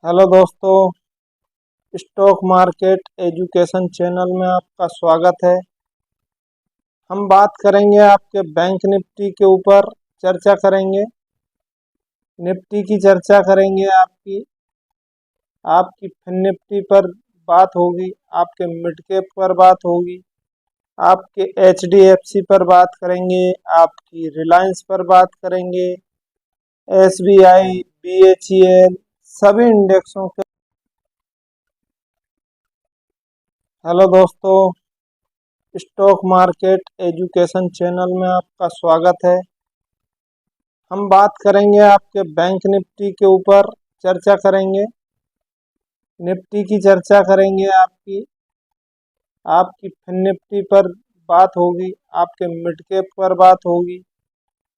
Hello दोस्तों, stock market education channel में आपका स्वागत है। हम बात करेंगे आपके बैंक निफ्टी के ऊपर चर्चा करेंगे। निफ्टी की चर्चा करेंगे, आपकी आपकी फिन निफ्टी पर बात होगी, आपके मिड कैप पर बात होगी, आपके एचडीएफसी पर बात करेंगे, आपकी रिलायंस पर बात करेंगे, एसबीआई, बीएचईएल, सभी इंडेक्सों के। हेलो दोस्तों, स्टॉक मार्केट एजुकेशन चैनल में आपका स्वागत है। हम बात करेंगे आपके बैंक निफ्टी के ऊपर चर्चा करेंगे। निफ्टी की चर्चा करेंगे, आपकी आपकी फिन निफ्टी पर बात होगी, आपके मिड कैप पर बात होगी,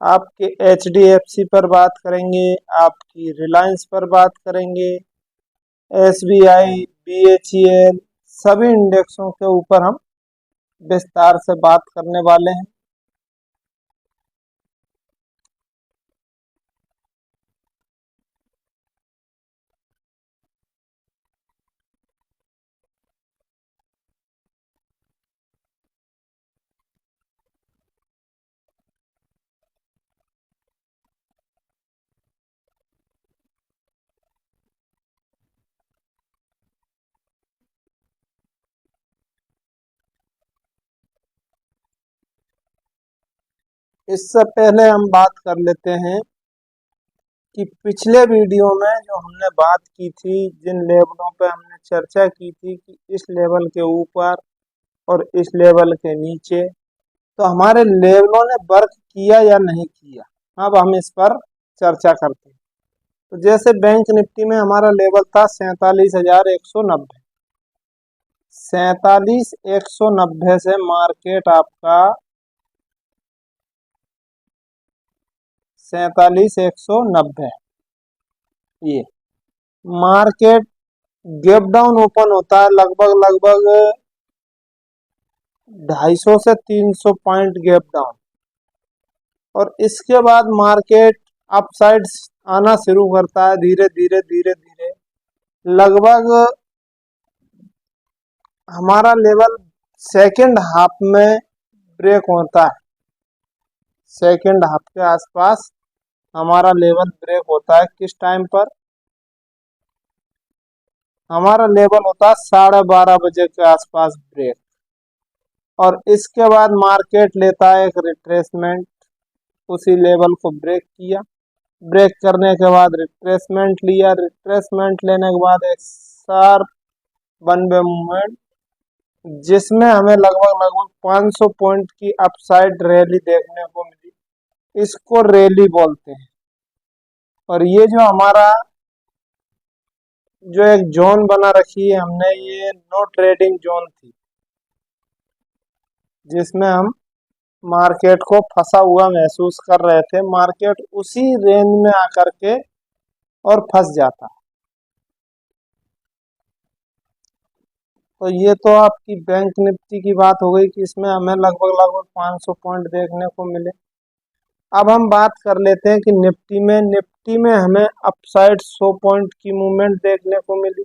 आपके एचडीएफसी पर बात करेंगे, आपकी रिलायंस पर बात करेंगे, एसबीआई, बीएचईएल, सभी इंडेक्सों के ऊपर हम विस्तार से बात करने वाले हैं। इससे पहले हम बात कर लेते हैं कि पिछले वीडियो में जो हमने बात की थी, जिन लेवलों पे हमने चर्चा की थी कि इस लेवल के ऊपर और इस लेवल के नीचे, तो हमारे लेवलों ने वर्क किया या नहीं किया, अब हम इस पर चर्चा करते हैं। तो जैसे बैंक निफ्टी में हमारा लेवल था 47,190। 47,190 से मार्केट आपका 47,190, ये मार्केट गैप डाउन ओपन होता है लगभग 250 से 300 पॉइंट गैप डाउन, और इसके बाद मार्केट अपसाइड आना शुरू करता है धीरे धीरे धीरे धीरे। लगभग हमारा लेवल सेकंड हाफ में ब्रेक होता है, सेकंड हाफ के आसपास हमारा लेवल ब्रेक होता है। किस टाइम पर? हमारा लेवल होता है 12:30 के आसपास ब्रेक, और इसके बाद मार्केट लेता है एक रिट्रेसमेंट। उसी लेवल को ब्रेक किया, ब्रेक करने के बाद रिट्रेसमेंट लिया, रिट्रेसमेंट लेने के बाद एक शार्प वन वे मूवमेंट, जिसमें हमें लगभग लगभग 500 पॉइंट की अपसाइड रैली देखने को मिली। इसको रैली बोलते हैं। और ये जो हमारा जो एक जोन बना रखी है हमने, ये नो ट्रेडिंग जोन थी, जिसमें हम मार्केट को फंसा हुआ महसूस कर रहे थे। मार्केट उसी रेंज में आकर के और फंस जाता। तो ये तो आपकी बैंक निफ्टी की बात हो गई कि इसमें हमें लगभग लगभग 500 पॉइंट देखने को मिले। अब हम बात कर लेते हैं कि निफ्टी में हमें अपसाइड 100 पॉइंट की मूवमेंट देखने को मिली,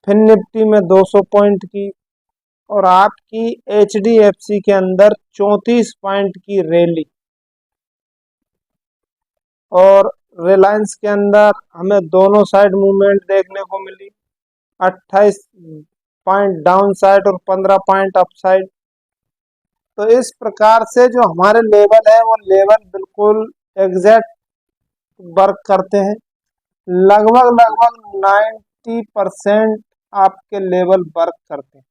फिर निफ्टी में 200 पॉइंट की, और आपकी एचडीएफसी के अंदर 34 पॉइंट की रैली, और रिलायंस के अंदर हमें दोनों साइड मूवमेंट देखने को मिली, 28 पॉइंट डाउन साइड और 15 पॉइंट अप साइड। तो इस प्रकार से जो हमारे लेवल है वो लेवल बिल्कुल एग्जैक्ट वर्क करते हैं। लगभग लगभग 90% आपके लेवल वर्क करते हैं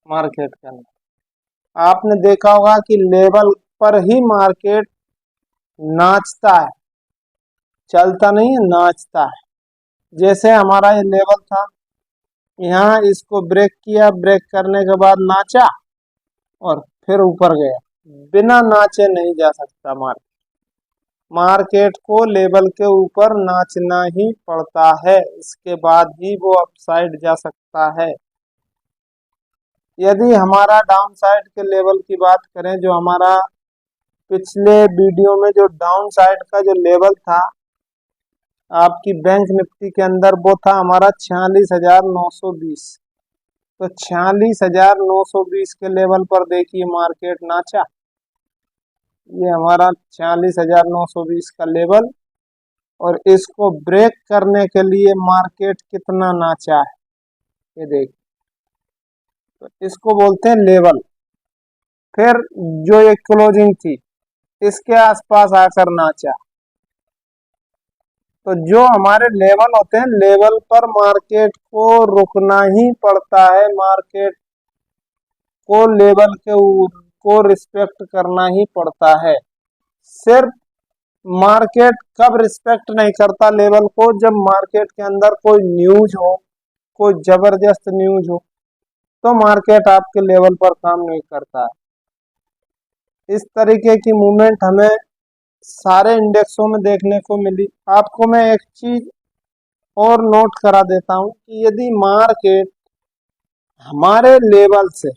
मार्केट के अंदर। आपने देखा होगा कि लेवल पर ही मार्केट नाचता है, चलता नहीं है, नाचता है। जैसे हमारा ये लेवल था, यहाँ इसको ब्रेक किया, ब्रेक करने के बाद नाचा और फिर ऊपर गया। बिना नाचे नहीं जा सकता मार्केट, मार्केट को लेवल के ऊपर नाचना ही पड़ता है, इसके बाद ही वो अपसाइड जा सकता है। यदि हमारा डाउन साइड के लेवल की बात करें, जो हमारा पिछले वीडियो में जो डाउन साइड का जो लेवल था आपकी बैंक निफ्टी के अंदर वो था हमारा 46,920। तो 46,920 के लेवल पर देखिए मार्केट नाचा। ये हमारा 46,920 का लेवल, और इसको ब्रेक करने के लिए मार्केट कितना नाचा है ये देखिए। तो इसको बोलते हैं लेवल। फिर जो ये क्लोजिंग थी इसके आसपास आकर नाचा। तो जो हमारे लेवल होते हैं, लेवल पर मार्केट को रुकना ही पड़ता है, मार्केट को लेवल को रिस्पेक्ट करना ही पड़ता है। सिर्फ मार्केट कब रिस्पेक्ट नहीं करता लेवल को, जब मार्केट के अंदर कोई न्यूज हो, कोई जबरदस्त न्यूज हो, तो मार्केट आपके लेवल पर काम नहीं करता। इस तरीके की मूवमेंट हमें सारे इंडेक्सों में देखने को मिली। आपको मैं एक चीज और नोट करा देता हूं कि यदि मार्केट हमारे लेवल से,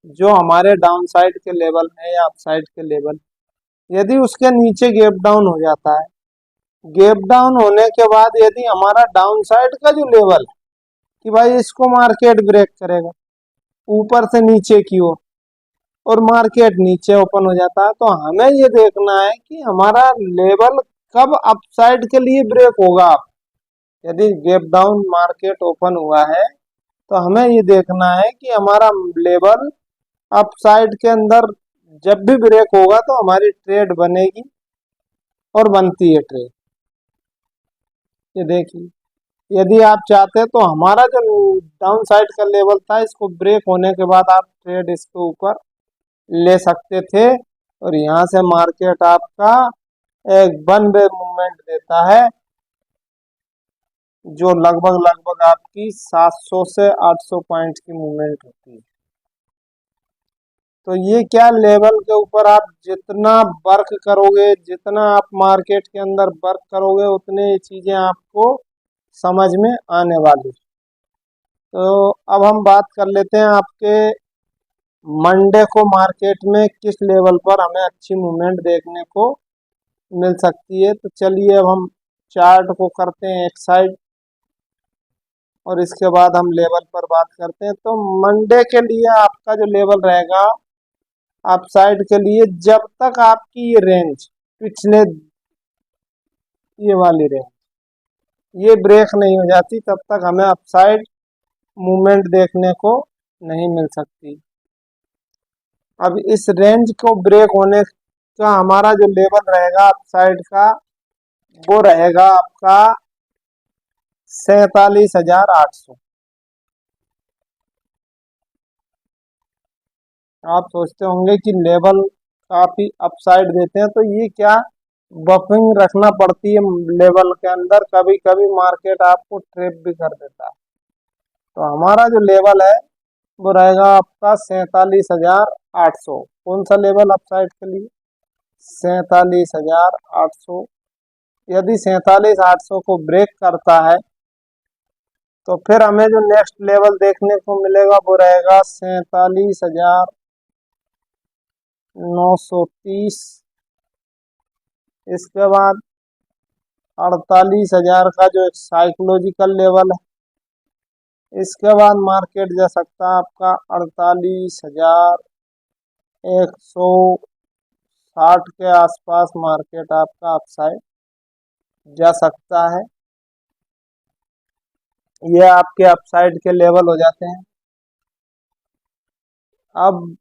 जो हमारे डाउन साइड के लेवल है या अप साइड के लेवल, यदि उसके नीचे गैप डाउन हो जाता है, गैप डाउन होने के बाद यदि हमारा डाउन साइड का जो लेवल है कि भाई इसको मार्केट ब्रेक करेगा ऊपर से नीचे की ओर, और मार्केट नीचे ओपन हो जाता है, तो हमें ये देखना है कि हमारा लेवल कब अपसाइड के लिए ब्रेक होगा। यदि गैप डाउन मार्केट ओपन हुआ है तो हमें ये देखना है कि हमारा लेवल अपसाइड के अंदर जब भी ब्रेक होगा तो हमारी ट्रेड बनेगी, और बनती है ट्रेड। ये देखिए, यदि आप चाहते तो हमारा जो डाउन साइड का लेवल था इसको ब्रेक होने के बाद आप ट्रेड इसके ऊपर ले सकते थे, और यहाँ से मार्केट आपका एक वन वे मूवमेंट देता है, जो लगभग लगभग आपकी 700 से 800 पॉइंट की मूवमेंट होती है। तो ये क्या, लेवल के ऊपर आप जितना वर्क करोगे, जितना आप मार्केट के अंदर वर्क करोगे, उतने ये चीजें आपको समझ में आने वाली। तो अब हम बात कर लेते हैं आपके मंडे को मार्केट में किस लेवल पर हमें अच्छी मूवमेंट देखने को मिल सकती है। तो चलिए अब हम चार्ट को करते हैं एक साइड, और इसके बाद हम लेवल पर बात करते हैं। तो मंडे के लिए आपका जो लेवल रहेगा अप साइड के लिए, जब तक आपकी ये रेंज पिछले, ये वाली रेंज ये ब्रेक नहीं हो जाती, तब तक हमें अप साइड मूवमेंट देखने को नहीं मिल सकती। अब इस रेंज को ब्रेक होने का हमारा जो लेवल रहेगा अप साइड का, वो रहेगा आपका 47,800। आप सोचते होंगे कि लेवल काफी अपसाइड देते हैं, तो ये क्या, बफिंग रखना पड़ती है लेवल के अंदर, कभी कभी मार्केट आपको ट्रैप भी कर देता है। तो हमारा जो लेवल है वो रहेगा आपका 47,800। कौन सा लेवल अपसाइड के लिए, 47,800। यदि 47,800 को ब्रेक करता है तो फिर हमें जो नेक्स्ट लेवल देखने को मिलेगा वो रहेगा 47,930। इसके बाद 48,000 का जो एक साइकोलॉजिकल लेवल है, इसके बाद मार्केट जा सकता है आपका 48,160 के आसपास मार्केट आपका अपसाइड जा सकता है। ये आपके अपसाइड के लेवल हो जाते हैं। अब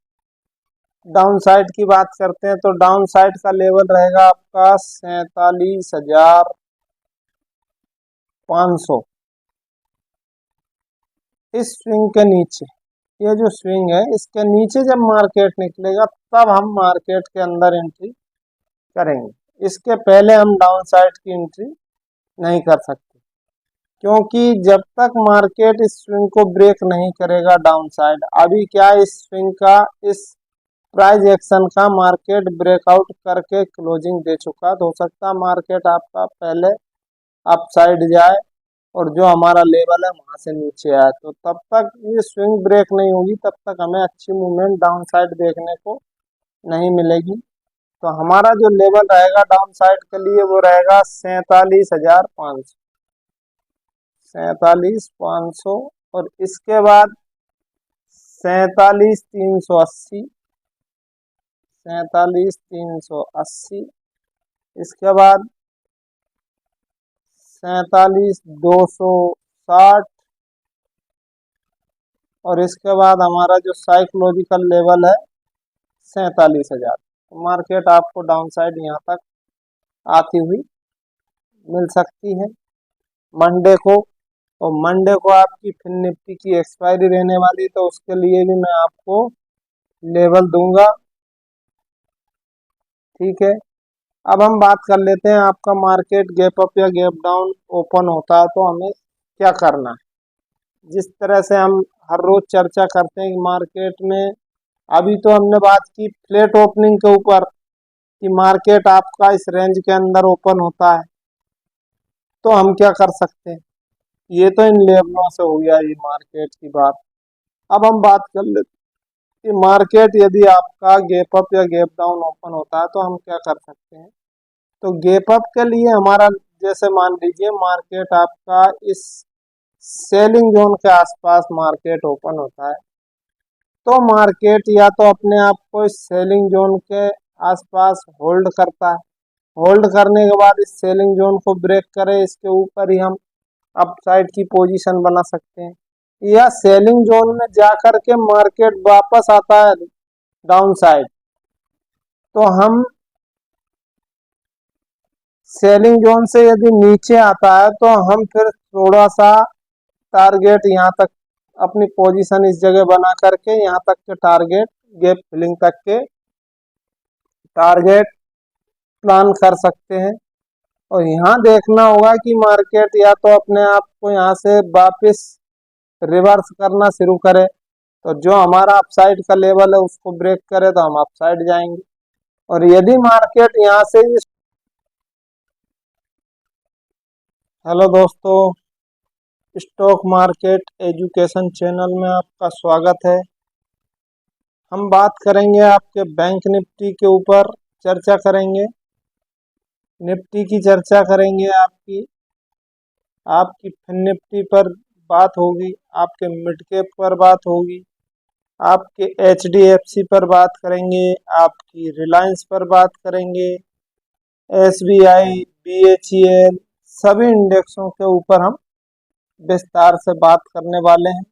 डाउन साइड की बात करते हैं, तो डाउन साइड का लेवल रहेगा आपका 47,500। इस स्विंग के नीचे, ये जो स्विंग है इसके नीचे जब मार्केट निकलेगा तब हम मार्केट के अंदर एंट्री करेंगे। इसके पहले हम डाउन साइड की एंट्री नहीं कर सकते, क्योंकि जब तक मार्केट इस स्विंग को ब्रेक नहीं करेगा डाउन साइड, अभी क्या इस स्विंग का, इस प्राइस एक्शन का मार्केट ब्रेकआउट करके क्लोजिंग दे चुका, तो हो सकता है मार्केट आपका पहले अप साइड जाए और जो हमारा लेवल है वहां से नीचे आए। तो तब तक ये स्विंग ब्रेक नहीं होगी, तब तक हमें अच्छी मूवमेंट डाउन साइड देखने को नहीं मिलेगी। तो हमारा जो लेवल रहेगा डाउन साइड के लिए वो रहेगा 47,500, 47,500। और इसके बाद 47,380, 47,380। इसके बाद 47,260। और इसके बाद हमारा जो साइकोलॉजिकल लेवल है 47,000। तो मार्केट आपको डाउन साइड यहाँ तक आती हुई मिल सकती है मंडे को। और मंडे को आपकी फिर निफ्टी की एक्सपायरी रहने वाली, तो उसके लिए भी मैं आपको लेवल दूंगा। ठीक है, अब हम बात कर लेते हैं आपका मार्केट गैप अप या गैप डाउन ओपन होता है तो हमें क्या करना है। जिस तरह से हम हर रोज चर्चा करते हैं कि मार्केट में, अभी तो हमने बात की फ्लैट ओपनिंग के ऊपर कि मार्केट आपका इस रेंज के अंदर ओपन होता है तो हम क्या कर सकते हैं। ये तो इन लेवलों से हो गया ये मार्केट की बात। अब हम बात कर लेते हैं कि मार्केट यदि आपका गैप अप या गैप डाउन ओपन होता है तो हम क्या कर सकते हैं। तो गैप अप के लिए हमारा, जैसे मान लीजिए मार्केट आपका इस सेलिंग जोन के आसपास मार्केट ओपन होता है तो मार्केट या तो अपने आप को इस सेलिंग जोन के आसपास होल्ड करता है, होल्ड करने के बाद इस सेलिंग जोन को ब्रेक करे, इसके ऊपर ही हम अपसाइड की पोजीशन बना सकते हैं। या सेलिंग जोन में जाकर के मार्केट वापस आता है डाउन साइड तो हम सेलिंग जोन से यदि नीचे आता है तो हम फिर थोड़ा सा टारगेट यहाँ तक अपनी पोजीशन इस जगह बना करके यहाँ तक के टारगेट, गैप फिलिंग तक के टारगेट प्लान कर सकते हैं। और यहाँ देखना होगा कि मार्केट या तो अपने आप को यहाँ से वापस रिवर्स करना शुरू करे, तो जो हमारा अपसाइड का लेवल है उसको ब्रेक करे तो हम अपसाइड जाएंगे। और यदि मार्केट यहाँ से, हेलो दोस्तों, स्टॉक मार्केट एजुकेशन चैनल में आपका स्वागत है। हम बात करेंगे आपके बैंक निफ्टी के ऊपर, चर्चा करेंगे निफ्टी की, चर्चा करेंगे आपकी आपकी फिन निफ्टी पर बात होगी, आपके मिड कैप पर बात होगी, आपके HDFC पर बात करेंगे, आपकी रिलायंस पर बात करेंगे, SBI, BHEL, सभी इंडेक्सों के ऊपर हम विस्तार से बात करने वाले हैं।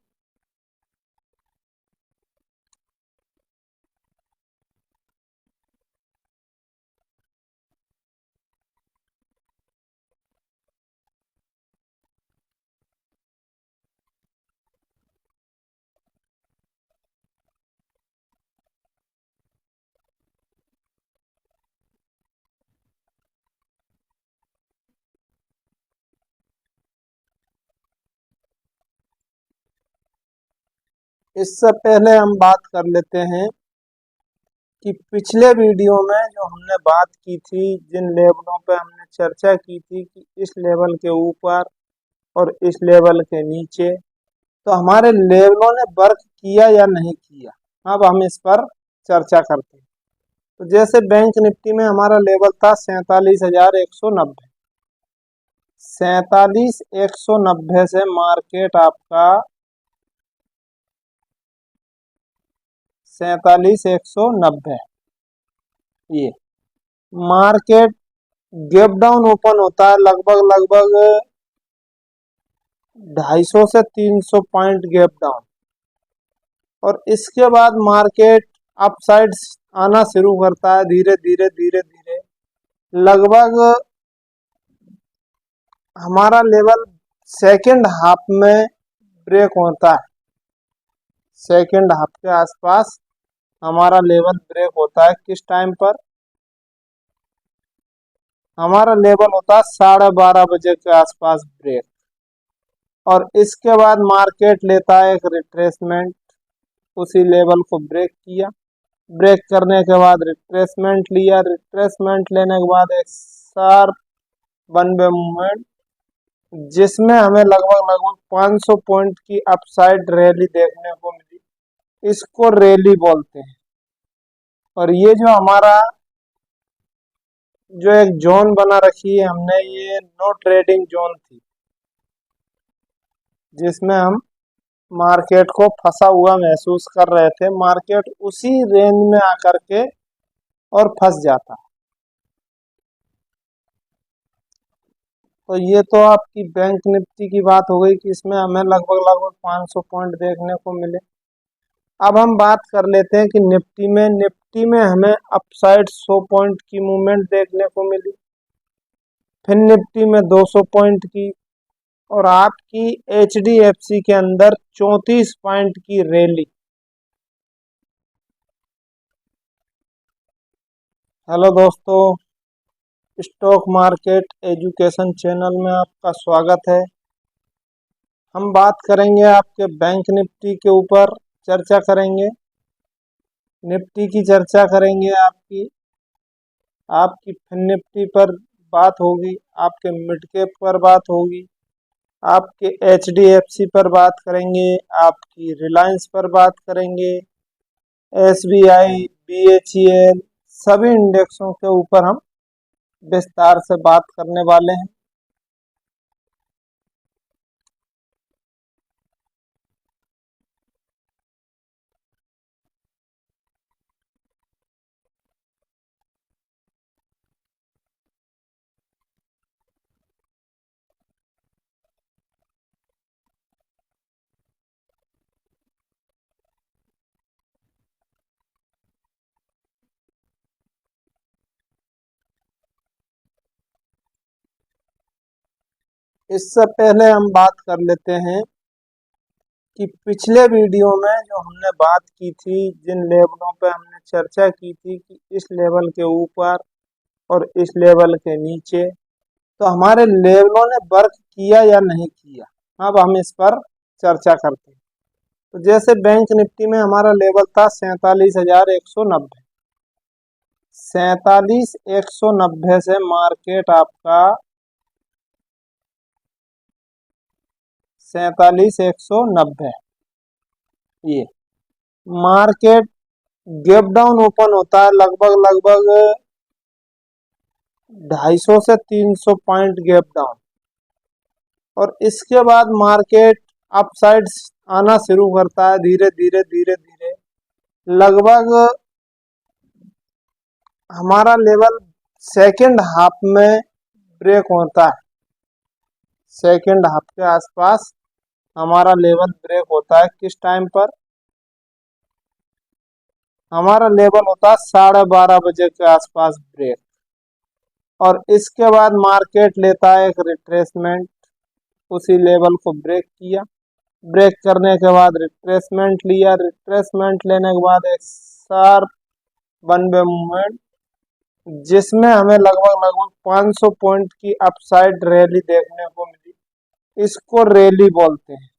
इससे पहले हम बात कर लेते हैं कि पिछले वीडियो में जो हमने बात की थी, जिन लेवलों पे हमने चर्चा की थी कि इस लेवल के ऊपर और इस लेवल के नीचे, तो हमारे लेवलों ने वर्क किया या नहीं किया, अब हम इस पर चर्चा करते हैं। तो जैसे बैंक निफ्टी में हमारा लेवल था 47,190, 47,190 से मार्केट आपका 47,190, ये मार्केट गैप डाउन ओपन होता है लगभग 250 से 300 पॉइंट गैप डाउन। और इसके बाद मार्केट अपसाइड आना शुरू करता है धीरे धीरे धीरे धीरे। लगभग हमारा लेवल सेकंड हाफ में ब्रेक होता है, सेकंड हाफ के आसपास हमारा लेवल ब्रेक होता है। किस टाइम पर हमारा लेवल होता है 12:30 के आसपास ब्रेक। और इसके बाद मार्केट लेता है एक रिट्रेसमेंट, उसी लेवल को ब्रेक किया, ब्रेक करने के बाद रिट्रेसमेंट लिया, रिट्रेसमेंट लेने के बाद एक शार्प वन वे मूवमेंट जिसमें हमें लगभग 500 पॉइंट की अपसाइड रैली देखने को मिली, इसको रैली बोलते हैं। और ये जो हमारा जो एक जोन बना रखी है हमने, ये नो ट्रेडिंग जोन थी, जिसमें हम मार्केट को फंसा हुआ महसूस कर रहे थे। मार्केट उसी रेंज में आकर के और फंस जाता। तो ये तो आपकी बैंक निफ्टी की बात हो गई कि इसमें हमें लगभग लगभग 500 पॉइंट देखने को मिले। अब हम बात कर लेते हैं कि निफ्टी में हमें अपसाइड 100 पॉइंट की मूवमेंट देखने को मिली, फिर निफ्टी में 200 पॉइंट की, और आपकी HDFC के अंदर 34 पॉइंट की रैली। हेलो दोस्तों, स्टॉक मार्केट एजुकेशन चैनल में आपका स्वागत है। हम बात करेंगे आपके बैंक निफ्टी के ऊपर, चर्चा करेंगे, निफ्टी की चर्चा करेंगे, आपकी आपकी फिन निफ्टी पर बात होगी, आपके मिड कैप पर बात होगी, आपके HDFC पर बात करेंगे, आपकी रिलायंस पर बात करेंगे, SBI, BHEL, सभी इंडेक्सों के ऊपर हम विस्तार से बात करने वाले हैं। इससे पहले हम बात कर लेते हैं कि पिछले वीडियो में जो हमने बात की थी, जिन लेवलों पे हमने चर्चा की थी कि इस लेवल के ऊपर और इस लेवल के नीचे, तो हमारे लेवलों ने वर्क किया या नहीं किया, अब हम इस पर चर्चा करते हैं। तो जैसे बैंक निफ्टी में हमारा लेवल था 47,190, 47,190 से मार्केट आपका 47,190, ये मार्केट गैप डाउन ओपन होता है लगभग लगभग 250 से 300 पॉइंट गैप डाउन, और इसके बाद मार्केट अपसाइड आना शुरू करता है धीरे धीरे धीरे धीरे। लगभग हमारा लेवल सेकंड हाफ में ब्रेक होता है, सेकंड हाफ के आसपास हमारा लेवल ब्रेक होता है। किस टाइम पर? हमारा लेवल होता है 12:30 के आसपास ब्रेक, और इसके बाद मार्केट लेता है एक रिट्रेसमेंट, उसी लेवल को ब्रेक किया, ब्रेक करने के बाद रिट्रेसमेंट लिया, रिट्रेसमेंट लेने के बाद एक शार्प वन वे मूवमेंट, जिसमें हमें लगभग लगभग 500 पॉइंट की अपसाइड रैली देखने को मिली। इसको रैली बोलते हैं।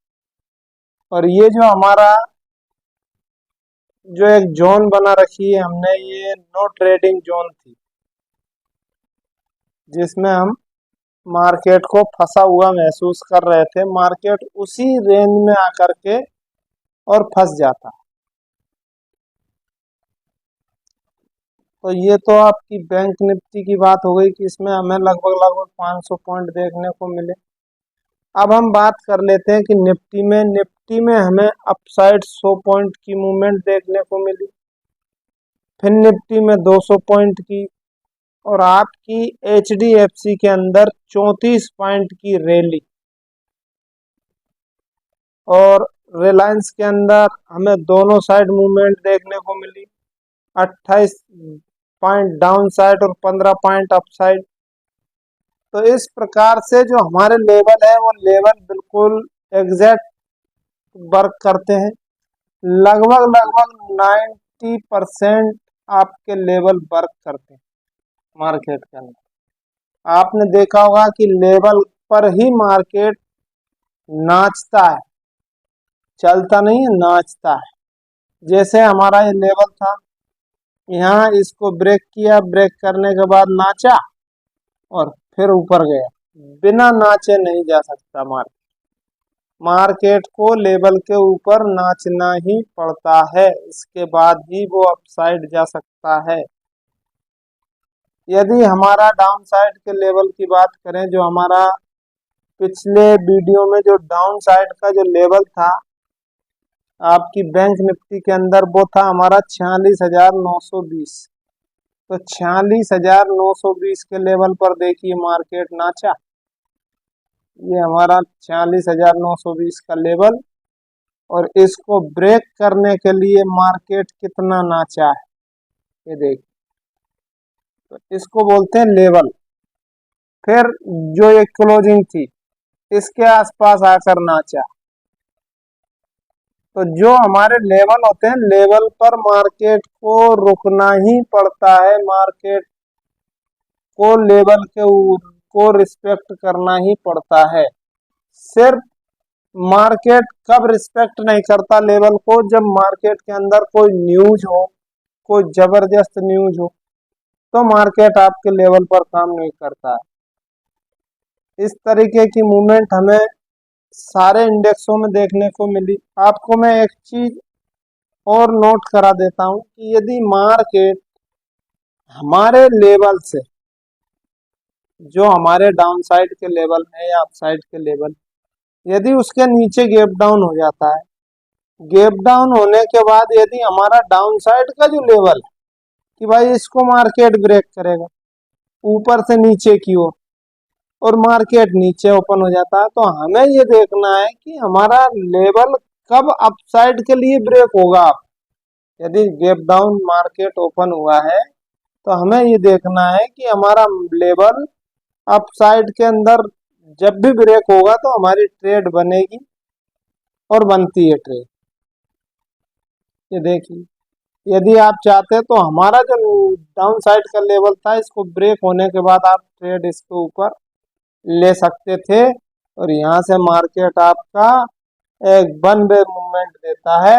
और ये जो हमारा जो एक जोन बना रखी है हमने, ये नो ट्रेडिंग जोन थी, जिसमें हम मार्केट को फंसा हुआ महसूस कर रहे थे। मार्केट उसी रेंज में आकर के और फंस जाता। तो ये तो आपकी बैंक निफ्टी की बात हो गई कि इसमें हमें लगभग लगभग 500 पॉइंट देखने को मिले। अब हम बात कर लेते हैं कि निफ्टी में हमें अपसाइड 100 पॉइंट की मूवमेंट देखने को मिली, फिर निफ्टी में 200 पॉइंट की, और आपकी HDFC के अंदर 34 पॉइंट की रैली, और रिलायंस के अंदर हमें दोनों साइड मूवमेंट देखने को मिली, 28 पॉइंट डाउन साइड और 15 पॉइंट अप साइड। तो इस प्रकार से जो हमारे लेवल है वो लेवल बिल्कुल एग्जैक्ट वर्क करते हैं। लगभग लगभग 90% आपके लेवल वर्क करते हैं मार्केट के अंदर। आपने देखा होगा कि लेवल पर ही मार्केट नाचता है, चलता नहीं है, नाचता है। जैसे हमारा ये लेवल था, यहाँ इसको ब्रेक किया, ब्रेक करने के बाद नाचा और फिर ऊपर गया। बिना नाचे नहीं जा सकता मार्केट, मार्केट को लेवल के ऊपर नाचना ही पड़ता है, इसके बाद ही वो अपसाइड जा सकता है। यदि हमारा डाउन साइड के लेवल की बात करें, जो हमारा पिछले वीडियो में जो डाउन साइड का जो लेवल था आपकी बैंक निफ्टी के अंदर, वो था हमारा 46,920। तो 46,920 के लेवल पर देखिए मार्केट नाचा। ये हमारा 46,920 का लेवल, और इसको ब्रेक करने के लिए मार्केट कितना नाचा है ये देखिए। तो इसको बोलते हैं लेवल। फिर जो ये क्लोजिंग थी इसके आसपास आकर नाचा। तो जो हमारे लेवल होते हैं, लेवल पर मार्केट को रुकना ही पड़ता है, मार्केट को लेवल को रिस्पेक्ट करना ही पड़ता है। सिर्फ मार्केट कब रिस्पेक्ट नहीं करता लेवल को, जब मार्केट के अंदर कोई न्यूज हो, कोई जबरदस्त न्यूज हो, तो मार्केट आपके लेवल पर काम नहीं करता है। इस तरीके की मूवमेंट हमें सारे इंडेक्सों में देखने को मिली। आपको मैं एक चीज और नोट करा देता हूं कि यदि मार्केट हमारे लेवल से, जो हमारे डाउन साइड के लेवल है या अप साइड के लेवल, यदि उसके नीचे गैप डाउन हो जाता है, गैप डाउन होने के बाद यदि हमारा डाउन साइड का जो लेवल है कि भाई इसको मार्केट ब्रेक करेगा ऊपर से नीचे की ओर, और मार्केट नीचे ओपन हो जाता है, तो हमें ये देखना है कि हमारा लेवल कब अपसाइड के लिए ब्रेक होगा। यदि गैप डाउन मार्केट ओपन हुआ है तो हमें ये देखना है कि हमारा लेवल अपसाइड के अंदर जब भी ब्रेक होगा तो हमारी ट्रेड बनेगी, और बनती है ट्रेड। ये देखिए, यदि आप चाहते हैं तो हमारा जो डाउन साइड का लेवल था, इसको ब्रेक होने के बाद आप ट्रेड इसके ऊपर ले सकते थे, और यहाँ से मार्केट आपका एक वन वे मूवमेंट देता है।